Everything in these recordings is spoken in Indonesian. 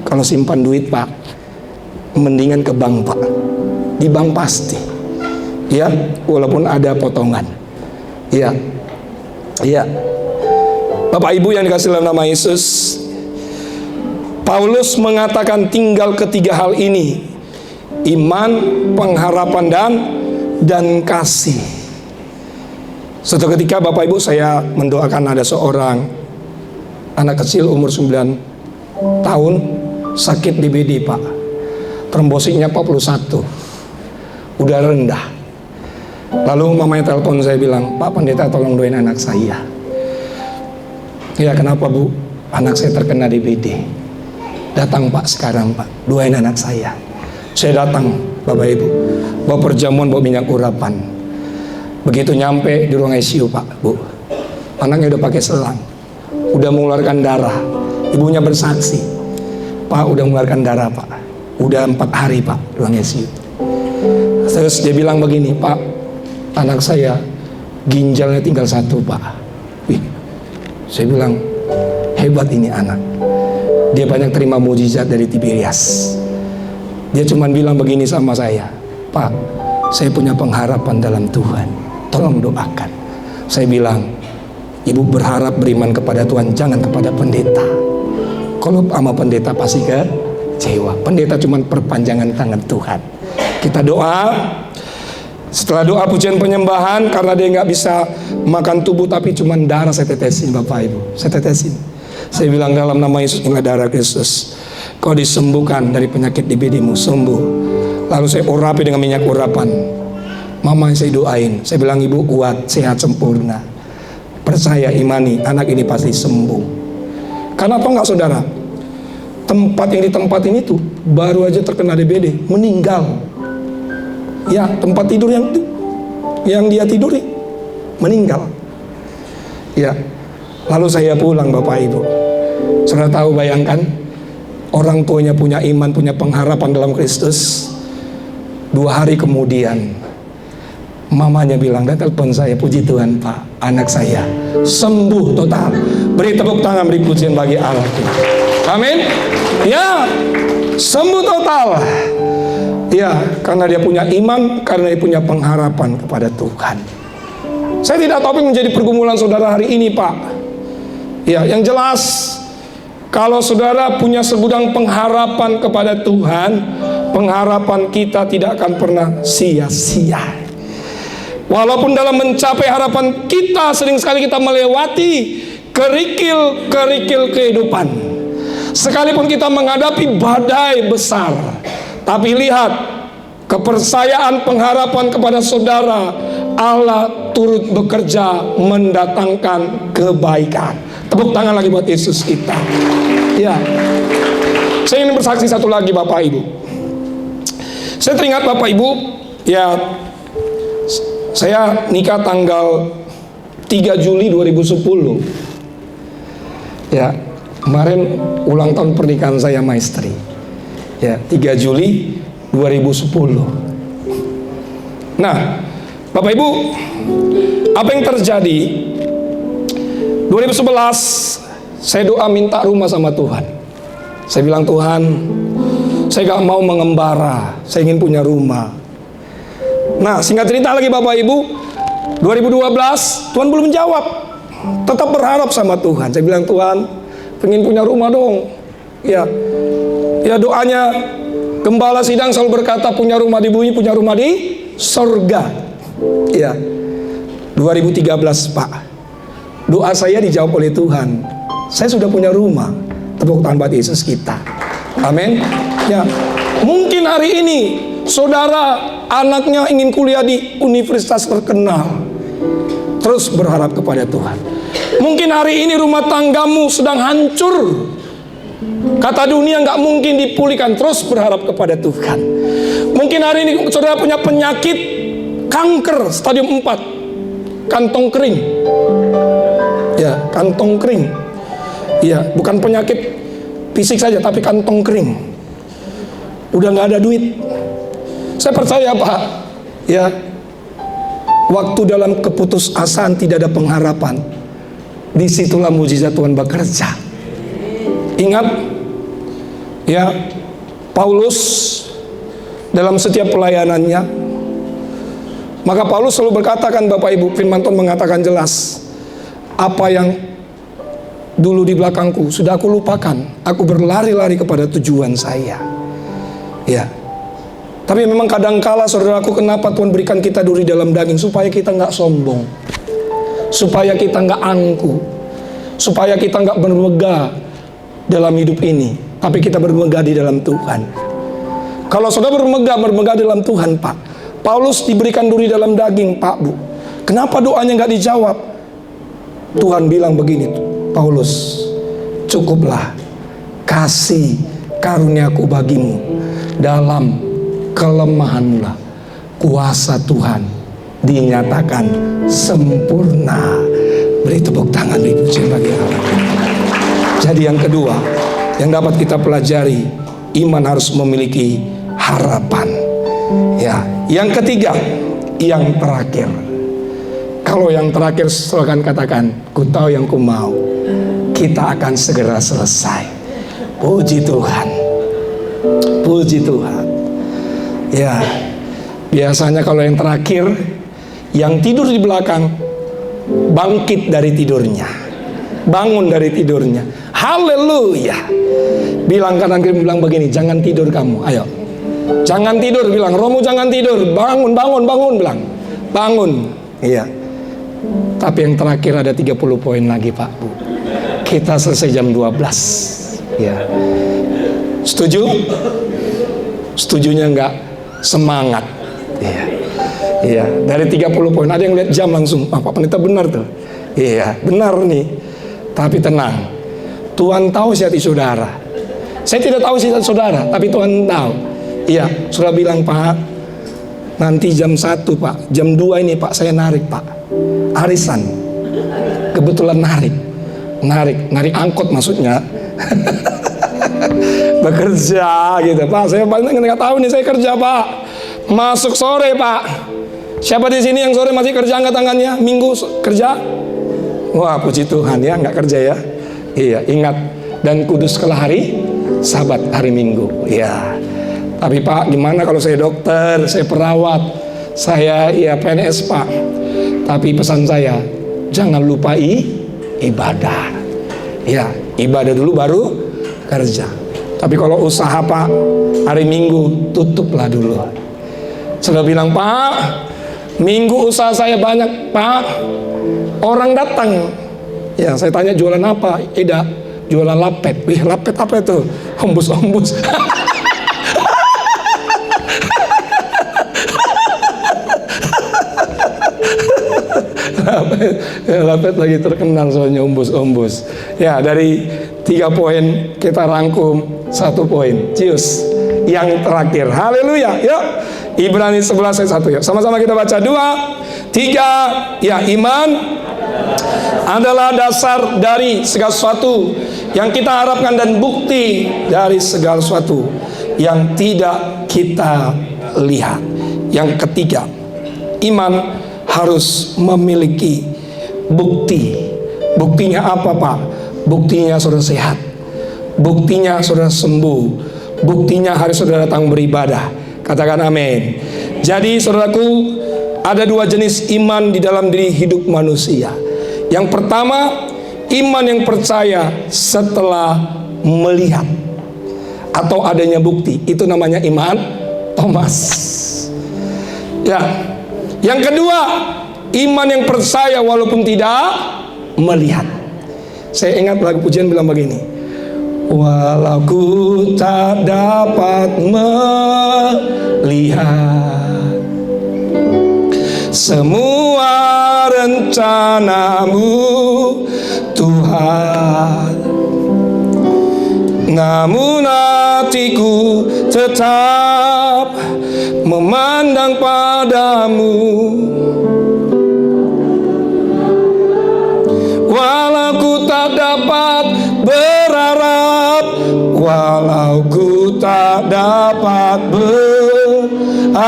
kalau simpan duit Pak, mendingan ke bank Pak. Di bank pasti, ya, walaupun ada potongan. Ya, ya. Bapak Ibu yang dikasihi dalam nama Yesus, Paulus mengatakan tinggal ketiga hal ini: iman, pengharapan, dan kasih. Suatu ketika Bapak Ibu, saya mendoakan ada seorang anak kecil umur 9 tahun sakit DBD Pak. Trombositnya 41, udah rendah. Lalu mamanya telepon, saya bilang, Pak Pendeta tolong doain anak saya. Ya, kenapa Bu? Anak saya terkena DBD. Datang Pak sekarang Pak, doain anak saya. Saya datang Bapak Ibu, bawa perjamuan, bawa minyak urapan. Begitu nyampe di ruang ICU Pak, Bu, anaknya udah pakai selang, udah mengeluarkan darah. Ibunya bersaksi, Pak udah mengeluarkan darah Pak, udah 4 hari Pak ruang ICU. Terus dia bilang begini, Pak, anak saya ginjalnya tinggal 1 Pak. Wih, saya bilang hebat ini anak. Dia banyak terima mujizat dari Tiberias. Dia cuma bilang begini sama saya, Pak, saya punya pengharapan dalam Tuhan, tolong doakan. Saya bilang, Ibu berharap beriman kepada Tuhan, jangan kepada pendeta. Kalau sama pendeta pasti kecewa. Pendeta cuma perpanjangan tangan Tuhan. Kita doa. Setelah doa pujian penyembahan, karena dia nggak bisa makan tubuh tapi cuma darah, saya tetesin Bapak Ibu, saya tetesin. Saya bilang dalam nama Yesus, inilah darah Kristus, kau disembuhkan dari penyakit DBD-mu, sembuh. Lalu saya urapi dengan minyak urapan. Mama saya doain, saya bilang Ibu kuat, sehat, sempurna. Percaya, imani, anak ini pasti sembuh. Karena apa enggak saudara? Tempat yang ditempatin itu baru aja terkena DBD, meninggal. Ya, tempat tidur yang dia tiduri meninggal. Ya. Lalu saya pulang Bapak Ibu. Saudara tahu, bayangkan orang tuanya punya iman, punya pengharapan dalam Kristus. 2 hari kemudian mamanya bilang, dan telepon saya, puji Tuhan Pak, anak saya sembuh total. Beri tepuk tangan, beri pujian bagi Allah. Amin. Ya, sembuh total. Ya, karena dia punya iman, karena dia punya pengharapan kepada Tuhan. Saya tidak tahu apa yang menjadi pergumulan saudara hari ini Pak. Ya, yang jelas kalau saudara punya segudang pengharapan kepada Tuhan, pengharapan kita tidak akan pernah sia-sia. Walaupun dalam mencapai harapan kita sering sekali kita melewati kerikil-kerikil kehidupan. Sekalipun kita menghadapi badai besar, tapi lihat, kepercayaan pengharapan kepada saudara, Allah turut bekerja mendatangkan kebaikan. Tepuk tangan lagi buat Yesus kita. Ya, saya ingin bersaksi satu lagi Bapak Ibu. Saya teringat Bapak Ibu, ya, saya nikah tanggal 3 Juli 2010. Ya, kemarin ulang tahun pernikahan saya sama istri. Ya, 3 Juli 2010. Nah, Bapak Ibu, apa yang terjadi? 2011 saya doa minta rumah sama Tuhan. Saya bilang, Tuhan, saya gak mau mengembara, saya ingin punya rumah. Nah, singkat cerita lagi Bapak Ibu, 2012 Tuhan belum menjawab. Tetap berharap sama Tuhan. Saya bilang, Tuhan, pengen punya rumah dong. Ya, ya doanya Gembala Sidang selalu berkata, punya rumah di bumi, punya rumah di sorga. Ya, 2013 Pak, doa saya dijawab oleh Tuhan. Saya sudah punya rumah. Tepuk tangan buat Yesus kita. Amin. Ya, mungkin hari ini saudara anaknya ingin kuliah di universitas terkenal, terus berharap kepada Tuhan. Mungkin hari ini rumah tanggamu sedang hancur, kata dunia nggak mungkin dipulihkan, terus berharap kepada Tuhan. Mungkin hari ini saudara punya penyakit kanker stadium 4, kantong kering. Ya, kantong kering. Ya, bukan penyakit fisik saja, tapi kantong kering. Udah nggak ada duit. Saya percaya Pak, ya, waktu dalam keputusasaan tidak ada pengharapan, disitulah mujizat Tuhan bekerja. Ingat, Ya, Paulus dalam setiap pelayanannya, maka Paulus selalu berkatakan, Bapak Ibu, firman Tuhan mengatakan jelas, apa yang dulu di belakangku sudah aku lupakan, aku berlari-lari kepada tujuan saya. Ya, tapi memang kadangkala saudaraku, kenapa Tuhan berikan kita duri dalam daging? Supaya kita nggak sombong, supaya kita nggak angkuh, supaya kita nggak bermegah dalam hidup ini, tapi kita bermegah di dalam Tuhan. Kalau saudara bermegah dalam Tuhan, Pak. Paulus diberikan duri dalam daging, Pak, Bu. Kenapa doanya nggak dijawab? Tuhan bilang begini, Paulus, cukuplah kasih karuniaku bagimu, dalam kelemahanlah kuasa Tuhan dinyatakan sempurna. Beri tepuk tangan, beri pujian bagi Allah. Jadi yang kedua yang dapat kita pelajari, iman harus memiliki harapan. Ya, yang ketiga, yang terakhir. Kalau yang terakhir silakan katakan, ku tahu yang ku mau, kita akan segera selesai. Puji Tuhan, puji Tuhan. Ya, biasanya kalau yang terakhir, yang tidur di belakang bangkit dari tidurnya, bangun dari tidurnya. Haleluya. Bilang kanan kiri, bilang begini, jangan tidur kamu, ayo. Jangan tidur, bilang, Romo jangan tidur, bangun, bangun, bangun, bilang, bangun. Iya. Tapi yang terakhir ada 30 poin lagi, Pak, Bu. Kita selesai jam 12. Ya. Setuju? Setujunya enggak? Semangat. Iya. Iya, dari 30 poin ada yang lihat jam langsung, Pak Pendeta benar tuh. Iya, benar nih. Tapi tenang. Tuhan tahu isi hati saudara. Saya tidak tahu isi hati saudara, tapi Tuhan tahu. Iya, saudara bilang, Pak, nanti jam 1, Pak, jam 2 ini, Pak, saya narik, Pak, arisan. Kebetulan narik angkot maksudnya. Bekerja gitu, Pak. Saya paling nggak tahu nih, saya kerja, Pak. Masuk sore, Pak. Siapa di sini yang sore masih kerja, angkat tangannya? Minggu kerja? Wah, puji Tuhan ya, nggak kerja ya. Iya, ingat, dan kuduskanlah hari Sabat, hari Minggu. Ya. Tapi Pak, gimana kalau saya dokter, saya perawat, saya ya PNS, Pak. Tapi pesan saya, jangan lupa ibadah. Ya, ibadah dulu baru kerja. Tapi kalau usaha, Pak, hari Minggu tutuplah dulu. Sudah bilang, Pak, Minggu usaha saya banyak, Pak. Orang datang. Ya, saya tanya jualan apa? Jualan lapet. Wih, lapet apa itu? Ombus. Lapet lagi terkenal soalnya, ombus. Ya, dari 3 poin kita rangkum 1 poin. Cius. Yang terakhir. Haleluya. Yuk. Ibrani 11 ayat 1 ya. Sama-sama kita baca 2, 3. Ya, iman adalah dasar dari segala sesuatu yang kita harapkan dan bukti dari segala sesuatu yang tidak kita lihat. Yang ketiga, iman harus memiliki bukti. Buktinya apa, Pak? Buktinya saudara sehat, buktinya saudara sembuh, buktinya hari saudara datang beribadah. Katakan amin. Jadi saudaraku, ada 2 jenis iman di dalam diri hidup manusia. Yang pertama, iman yang percaya setelah melihat atau adanya bukti. Itu namanya iman Thomas. Ya. Yang kedua, iman yang percaya walaupun tidak melihat. Saya ingat lagu pujian bilang begini, walau ku tak dapat melihat semua rencanamu, Tuhan, namun hatiku tetap memandang padamu. Walau ku tak dapat berharap, walau ku tak dapat berharap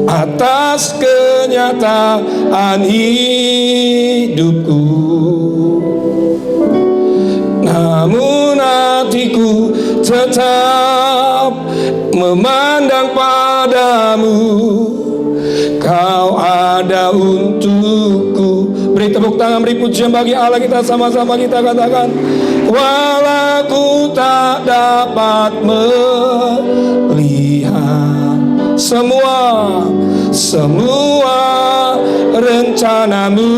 atas kenyataan hidupku, namun tetap memandang padamu. Kau ada untukku. Beri tepuk tangan, beri pujian bagi Allah kita, sama-sama kita katakan. Walau ku tak dapat melihat semua rencanamu,